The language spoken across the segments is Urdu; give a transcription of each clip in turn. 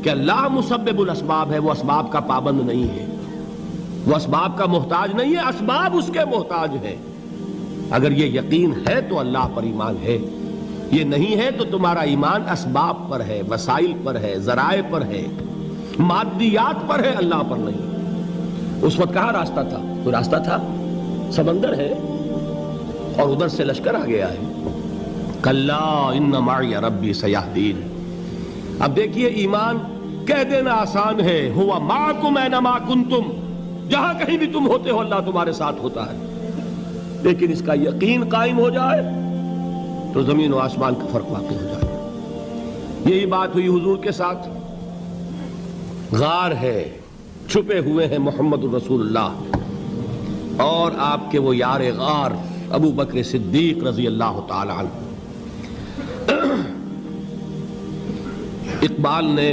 کہ اللہ مسبب الاسباب ہے، وہ اسباب کا پابند نہیں ہے، وہ اسباب کا محتاج نہیں ہے، اسباب اس کے محتاج ہے۔ اگر یہ یقین ہے تو اللہ پر ایمان ہے، یہ نہیں ہے تو تمہارا ایمان اسباب پر ہے، وسائل پر ہے، ذرائع پر ہے، مادیات پر ہے، اللہ پر نہیں۔ اس وقت کہاں راستہ تھا؟ کوئی راستہ تھا؟ سمندر ہے اور ادھر سے لشکر آ گیا ہے۔ کلا ان معی ربی سیہدین۔ اب دیکھیے ایمان کہہ دینا آسان ہے، ہوا معکم اینما کنتم، جہاں کہیں بھی تم ہوتے ہو اللہ تمہارے ساتھ ہوتا ہے، لیکن اس کا یقین قائم ہو جائے تو زمین و آسمان کا فرق واقع ہو جائے۔ یہی بات ہوئی حضور کے ساتھ۔ غار ہے، چھپے ہوئے ہیں محمد الرسول اللہ اور آپ کے وہ یار غار ابو بکر صدیق رضی اللہ تعالی عنہ۔ اقبال نے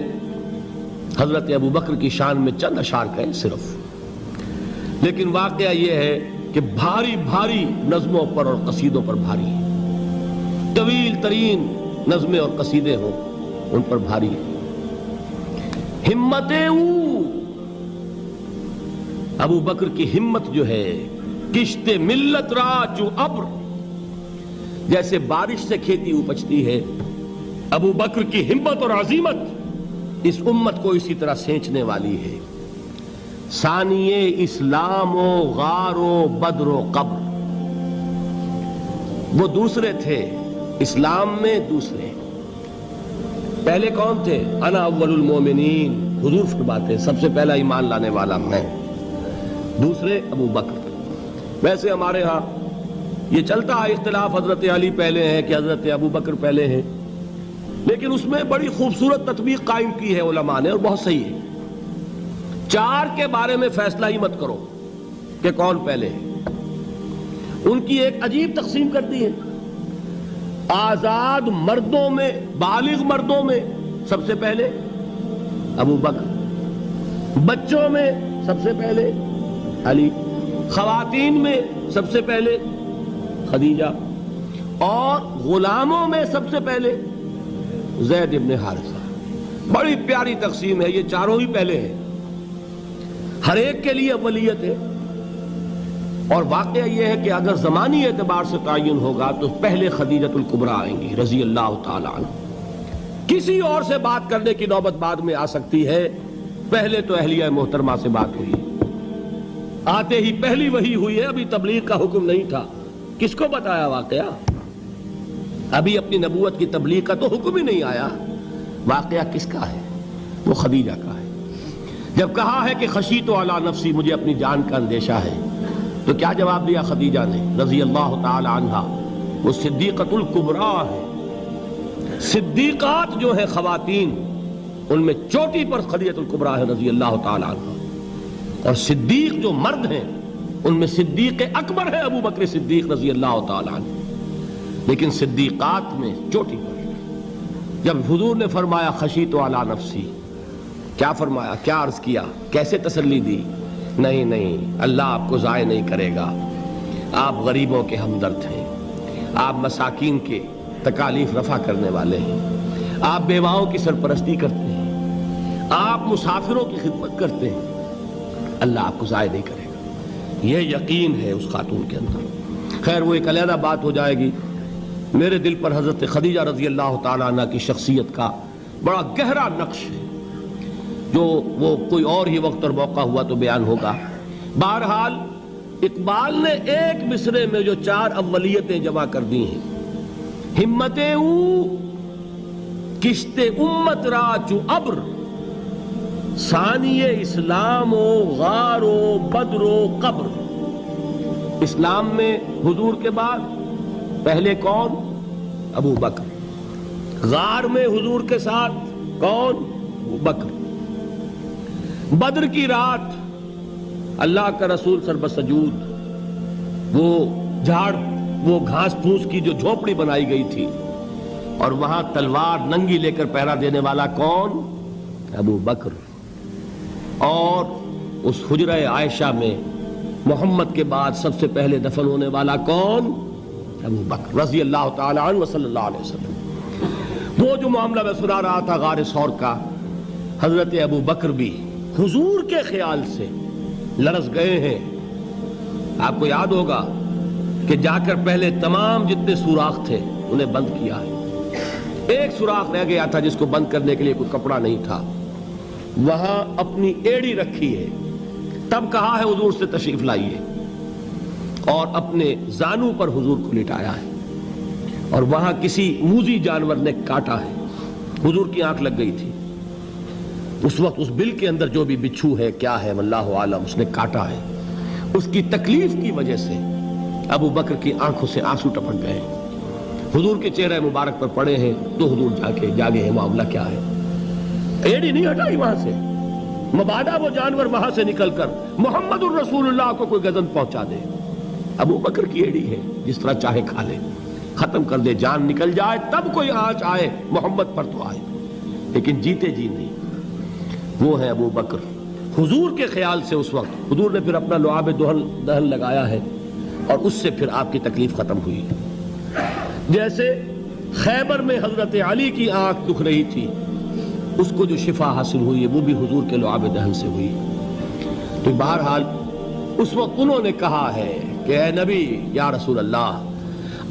حضرت ابو بکر کی شان میں چند اشعار کہے صرف، لیکن واقعہ یہ ہے کہ بھاری بھاری نظموں پر اور قصیدوں پر بھاری ہے، طویل ترین نظمیں اور قصیدے ہوں ان پر بھاری ہے۔ ہمتیں ابو بکر کی ہمت جو ہے، کشت ملت را جو ابر، جیسے بارش سے کھیتی اپجتی ہے، ابو بکر کی ہمت اور عزیمت اس امت کو اسی طرح سینچنے والی ہے۔ ثانیے اسلام و غار و بدر و قبر، وہ دوسرے تھے اسلام میں، دوسرے پہلے کون تھے؟ انا اول المومنین، حضور فرماتے سب سے پہلا ایمان لانے والا میں، دوسرے ابو بکر۔ ویسے ہمارے ہاں یہ چلتا ہے اختلاف، حضرت علی پہلے ہیں کہ حضرت ابو بکر پہلے ہیں، لیکن اس میں بڑی خوبصورت تطبیق قائم کی ہے علماء نے اور بہت صحیح ہے۔ چار کے بارے میں فیصلہ ہی مت کرو کہ کون پہلے ہے، ان کی ایک عجیب تقسیم کر دی ہے۔ آزاد مردوں میں، بالغ مردوں میں سب سے پہلے ابو بکر، بچوں میں سب سے پہلے علی، خواتین میں سب سے پہلے خدیجہ، اور غلاموں میں سب سے پہلے زید ابن حارثہ۔ بڑی پیاری تقسیم ہے، یہ چاروں ہی پہلے ہیں، ہر ایک کے لیے اولیت ہے۔ اور واقعہ یہ ہے کہ اگر زمانی اعتبار سے تعین ہوگا تو پہلے خدیجۃ الکبریٰ آئیں گی رضی اللہ تعالی عنہ، کسی اور سے بات کرنے کی نوبت بعد میں آ سکتی ہے، پہلے تو اہلیہ محترمہ سے بات ہوئی، آتے ہی پہلی وحی ہوئی ہے، ابھی تبلیغ کا حکم نہیں تھا۔ کس کو بتایا واقعہ؟ ابھی اپنی نبوت کی تبلیغ کا تو حکم ہی نہیں آیا۔ واقعہ کس کا ہے؟ وہ خدیجہ کا ہے۔ جب کہا ہے کہ خشیت علی نفسی، مجھے اپنی جان کا اندیشہ ہے، تو کیا جواب دیا خدیجہ نے رضی اللہ تعالی عنہا؟ وہ صدیقۃ الکبریٰ ہے۔ صدیقات جو ہیں خواتین، ان میں چوٹی پر خدیجۃ الکبریٰ ہے رضی اللہ تعالی عنہا، اور صدیق جو مرد ہیں ان میں صدیق اکبر ہے ابو بکر صدیق رضی اللہ تعالی عنہ، لیکن صدیقات میں چوٹی پر۔ جب حضور نے فرمایا خشیت علی نفسی، کیا فرمایا؟ کیا عرض کیا؟ کیسے تسلی دی؟ نہیں نہیں، اللہ آپ کو ضائع نہیں کرے گا، آپ غریبوں کے ہمدرد ہیں، آپ مساکین کے تکالیف رفع کرنے والے ہیں، آپ بیواؤں کی سرپرستی کرتے ہیں، آپ مسافروں کی خدمت کرتے ہیں، اللہ آپ کو ضائع نہیں کرے گا۔ یہ یقین ہے اس خاتون کے اندر۔ خیر وہ ایک علیحدہ بات ہو جائے گی۔ میرے دل پر حضرت خدیجہ رضی اللہ تعالیٰ عنہ کی شخصیت کا بڑا گہرا نقش ہے، جو وہ کوئی اور ہی وقت اور موقع ہوا تو بیان ہوگا۔ بہرحال اقبال نے ایک مصرے میں جو چار اولیتیں جمع کر دی ہیں، ہمتیں کشت امت را چو ابر، ثانی اسلام و غار و بدر و قبر۔ اسلام میں حضور کے بعد پہلے کون؟ ابو بکر۔ غار میں حضور کے ساتھ کون؟ ابو بکر۔ بدر کی رات اللہ کا رسول سربسجود، وہ جھاڑ، وہ گھاس پھوس کی جو جھوپڑی بنائی گئی تھی، اور وہاں تلوار ننگی لے کر پہرا دینے والا کون؟ ابو بکر۔ اور اس حجرہ عائشہ میں محمد کے بعد سب سے پہلے دفن ہونے والا کون؟ ابو بکر رضی اللہ تعالی عنہ صلی اللہ علیہ وسلم۔ وہ جو معاملہ میں سنا رہا تھا غار ثور کا، حضرت ابو بکر بھی حضور کے خیال سے لرز گئے ہیں. آپ کو یاد ہوگا کہ جا کر پہلے تمام جتنے سوراخ تھے انہیں بند کیا ہے. ایک سوراخ رہ گیا تھا جس کو بند کرنے کے لیے کوئی کپڑا نہیں تھا. وہاں اپنی ایڑی رکھی ہے. تب کہا ہے حضور سے تشریف لائیے, اور اپنے زانو پر حضور کو لٹایا ہے. اور وہاں کسی موذی جانور نے کاٹا ہے. حضور کی آنکھ لگ گئی تھی. اس وقت اس بل کے اندر جو بھی بچھو ہے کیا ہے واللہ عالم, اس نے کاٹا ہے. اس کی تکلیف کی وجہ سے ابو بکر کی آنکھوں سے آنسو ٹپک گئے. حضور کے چہرے مبارک پر پڑے ہیں تو حضور جاگے ہیں معاملہ کیا ہے. ایڑی نہیں ہٹائی وہاں سے, مبادا وہ جانور وہاں سے نکل کر محمد الرسول اللہ کو کوئی گزن پہنچا دے. ابو بکر کی ایڑی ہے, جس طرح چاہے کھا لے, ختم کر دے, جان نکل جائے تب کوئی آنچ آئے محمد پر تو آئے, لیکن جیتے جی نہیں. وہ ہے ابو بکر. حضور کے خیال سے اس وقت حضور نے پھر اپنا لعاب دہن لگایا ہے, اور اس سے پھر آپ کی تکلیف ختم ہوئی. جیسے خیبر میں حضرت علی کی آنکھ دکھ رہی تھی, اس کو جو شفا حاصل ہوئی ہے وہ بھی حضور کے لعاب دہن سے ہوئی. تو بہرحال اس وقت انہوں نے کہا ہے کہ اے نبی یا رسول اللہ,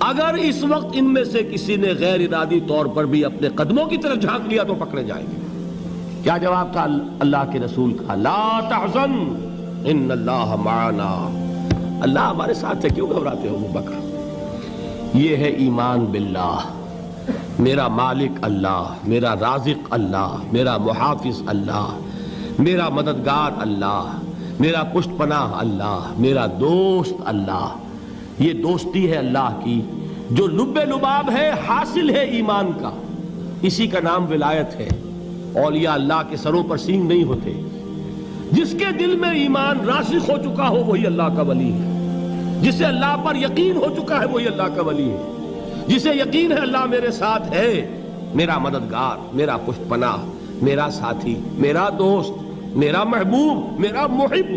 اگر اس وقت ان میں سے کسی نے غیر ارادی طور پر بھی اپنے قدموں کی طرف جھانک لیا تو پکڑے جائیں گے. کیا جواب تھا اللہ کے رسول کا؟ لا تحزن ان اللہ معنا. اللہ ہمارے ساتھ ہے, کیوں گھبراتے ہو ابو بکر؟ یہ ہے ایمان باللہ. میرا مالک اللہ, میرا رازق اللہ, میرا محافظ اللہ, میرا مددگار اللہ, میرا پشت پناہ اللہ, میرا دوست اللہ. یہ دوستی ہے اللہ کی جو لب لباب ہے, حاصل ہے ایمان کا. اسی کا نام ولایت ہے. اولیاء اللہ کے سروں پر سینگ نہیں ہوتے. جس کے دل میں ایمان راسخ ہو چکا ہو وہی اللہ کا ولی ہے. جسے اللہ پر یقین ہو چکا ہے وہی اللہ کا ولی ہے. جسے یقین ہے اللہ میرے ساتھ ہے, میرا مددگار, میرا پشت پناہ, میرا ساتھی, میرا دوست, میرا محبوب, میرا محب.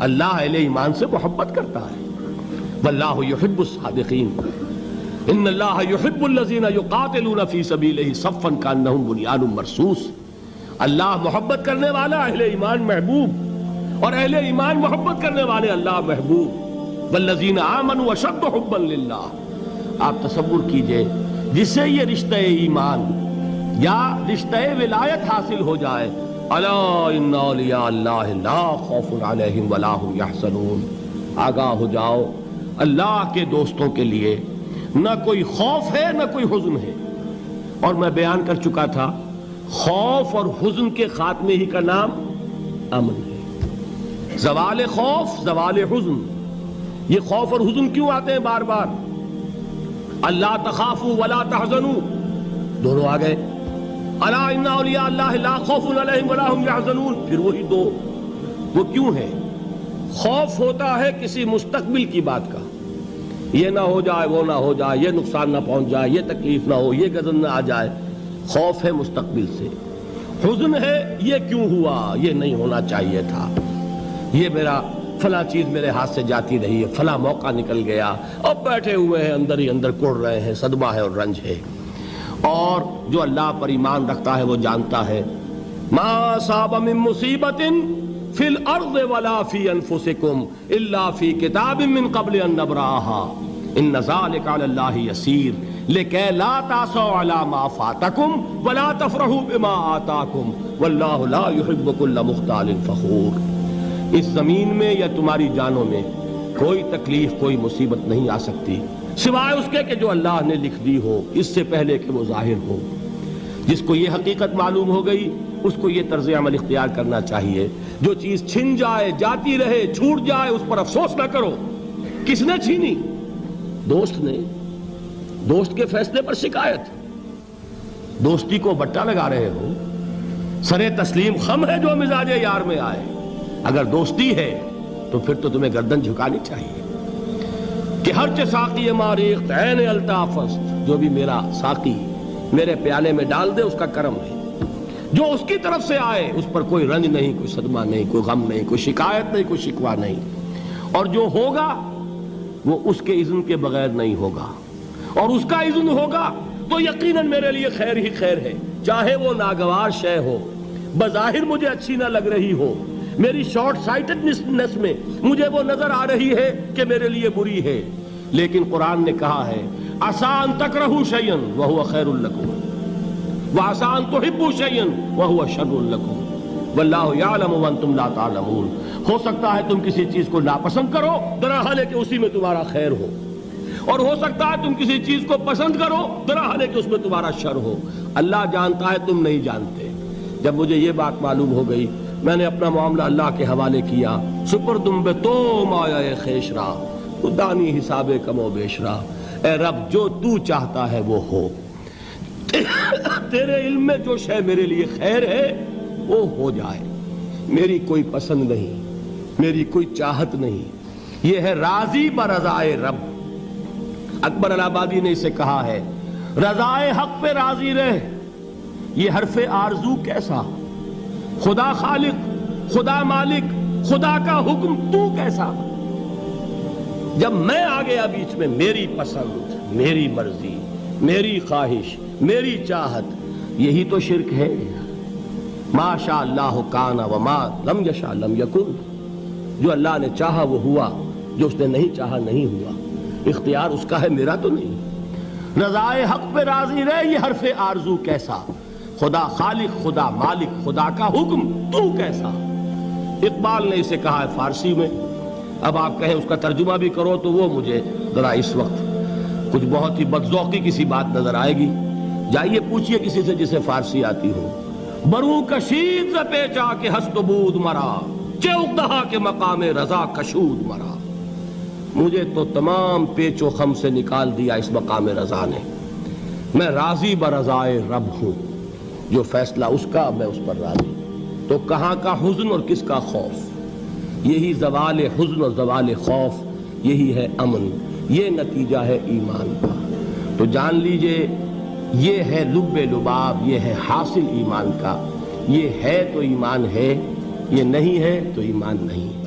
اللہ اہل ایمان سے محبت کرتا ہے. واللہ یحب الصادقین. ان اللہ یحب الذین یقاتلون فی سبیلہ صفا کانہم بنیان مرصوص. اللہ محبت کرنے والا, اہل ایمان محبوب, اور اہل ایمان محبت کرنے والے اللہ محبوب. والذین آمنوا اشد حبا للہ. آپ تصور کیجئے جسے یہ رشتہ ایمان یا رشتہ ولایت حاصل ہو جائے, الا ان اولیاء اللہ لا خوف علیہم ولا هم یحزنون. آگاہ ہو جاؤ, اللہ کے دوستوں کے لیے نہ کوئی خوف ہے نہ کوئی حزن ہے. اور میں بیان کر چکا تھا, خوف اور حزن کے خاتمے ہی کا نام امن ہے. زوال خوف, زوال حزن. یہ خوف اور حزن کیوں آتے ہیں بار بار؟ اللہ تخافوا ولا تحزنوا, دونوں آ گئے. الا ان اولیاء اللہ لا خوف علیہم ولا هم یحزنون, پھر وہی دو. وہ کیوں ہے؟ خوف ہوتا ہے کسی مستقبل کی بات کا, یہ نہ ہو جائے, وہ نہ ہو جائے, یہ نقصان نہ پہنچ جائے, یہ تکلیف نہ ہو, یہ غضب نہ آ جائے. خوف ہے مستقبل سے. حزن ہے یہ کیوں ہوا, یہ نہیں ہونا چاہیے تھا, یہ میرا فلاں چیز میرے ہاتھ سے جاتی رہی ہے, فلاں موقع نکل گیا, اب بیٹھے ہوئے ہیں اندر ہی اندر کڑ رہے ہیں, صدمہ ہے اور رنج ہے. اور جو اللہ پر ایمان رکھتا ہے وہ جانتا ہے ما اصاب من مصیبت فی الارض ولا فی انفسکم الا فی کتاب من قبل ان نبرأها ان ذلک علی اللہ یسیر لکی لا تعصوا علی ما فاتکم ولا تفرحوا بما آتاکم واللہ لا يحب كل مختال فخور. اس زمین میں یا تمہاری جانوں میں کوئی تکلیف, کوئی مصیبت نہیں آ سکتی سوائے اس کے کہ جو اللہ نے لکھ دی ہو, اس سے پہلے کہ وہ ظاہر ہو. جس کو یہ حقیقت معلوم ہو گئی اس کو یہ طرز عمل اختیار کرنا چاہیے. جو چیز چھن جائے, جاتی رہے, چھوٹ جائے, اس پر افسوس نہ کرو. کس نے چھینی؟ دوست نے. دوست کے فیصلے پر شکایت. دوستی کو بٹا لگا رہے ہو, سرے تسلیم خم ہے جو مزاج یار میں آئے. اگر دوستی ہے تو پھر تو تمہیں گردن جھکانی چاہیے کہ ہر چہ ساقی ماریخت عین الطافست, جو بھی میرا ساقی میرے پیالے میں ڈال دے اس کا کرم ہے. جو اس کی طرف سے آئے اس پر کوئی رنج نہیں, کوئی صدمہ نہیں, کوئی غم نہیں, کوئی شکایت نہیں, کوئی شکوہ نہیں. اور جو ہوگا وہ اس کے اذن کے بغیر نہیں ہوگا, اور اس کا اذن ہوگا تو یقیناً میرے لیے خیر ہی خیر ہے, چاہے وہ ناگوار شے ہو, بظاہر مجھے اچھی نہ لگ رہی ہو، میری شارٹ سائٹڈنس میں مجھے وہ نظر آ رہی ہے کہ میرے لیے بری ہے، لیکن قرآن نے کہا ہے عسیٰ ان تکرہوا شیئا وہو خیر لکم وعسیٰ ان تحبوا شیئا وہو شر لکم واللہ یعلم وانتم لا تعلمون۔ ہو سکتا ہے تم کسی چیز کو ناپسند کرو درحال ہے کہ اسی میں تمہارا خیر ہو، اور ہو سکتا ہے تم کسی چیز کو پسند کرو درحال ہے کہ اس میں تمہارا شر ہو۔ اللہ جانتا ہے، تم نہیں جانتے۔ جب مجھے یہ بات معلوم ہو گئی، میں نے اپنا معاملہ اللہ کے حوالے کیا۔ سپردم بے تو مایا خیش را دانی حساب کم و بیش را، اے رب جو تو چاہتا ہے وہ ہو، تیرے علم میں جو شے میرے لیے خیر ہے وہ ہو جائے، میری کوئی پسند نہیں، میری کوئی چاہت نہیں، یہ ہے راضی برضائے رب۔ اکبر الہٰبادی نے اسے کہا ہے رضائے حق پہ راضی رہ، یہ حرف آرزو کیسا، خدا خالق، خدا مالک، خدا کا حکم تو کیسا۔ جب میں آ گیا بیچ میں، میری پسند، میری مرضی، میری خواہش، میری چاہت، یہی تو شرک ہے۔ ما شاء اللہ کان وما لم یشاء لم یکن، جو اللہ نے چاہا وہ ہوا، جو اس نے نہیں چاہا نہیں ہوا، اختیار اس کا ہے، میرا تو نہیں۔ رضائے حق پہ راضی رہ، یہ حرف آرزو کیسا، خدا خالق، خدا مالک، خدا کا حکم تو کیسا۔ اقبال نے اسے کہا ہے فارسی میں، اب آپ کہیں اس کا ترجمہ بھی کرو تو وہ مجھے ذرا اس وقت کچھ بہت ہی بدذوقی کسی بات نظر آئے گی۔ جائیے پوچھئے کسی سے جسے فارسی آتی ہو۔ برو کشید ز پیچا کے ہست و بود مرا، چے اقدہا کے مقام رضا کشود مرا۔ مجھے تو تمام پیچ و خم سے نکال دیا اس مقام رضا نے، میں راضی برضائے رب ہوں، جو فیصلہ اس کا میں اس پر راضی۔ تو کہاں کا حزن اور کس کا خوف، یہی زوال حزن اور زوال خوف، یہی ہے امن، یہ نتیجہ ہے ایمان کا۔ تو جان لیجئے یہ ہے لب لباب، یہ ہے حاصل ایمان کا۔ یہ ہے تو ایمان ہے، یہ نہیں ہے تو ایمان نہیں ہے۔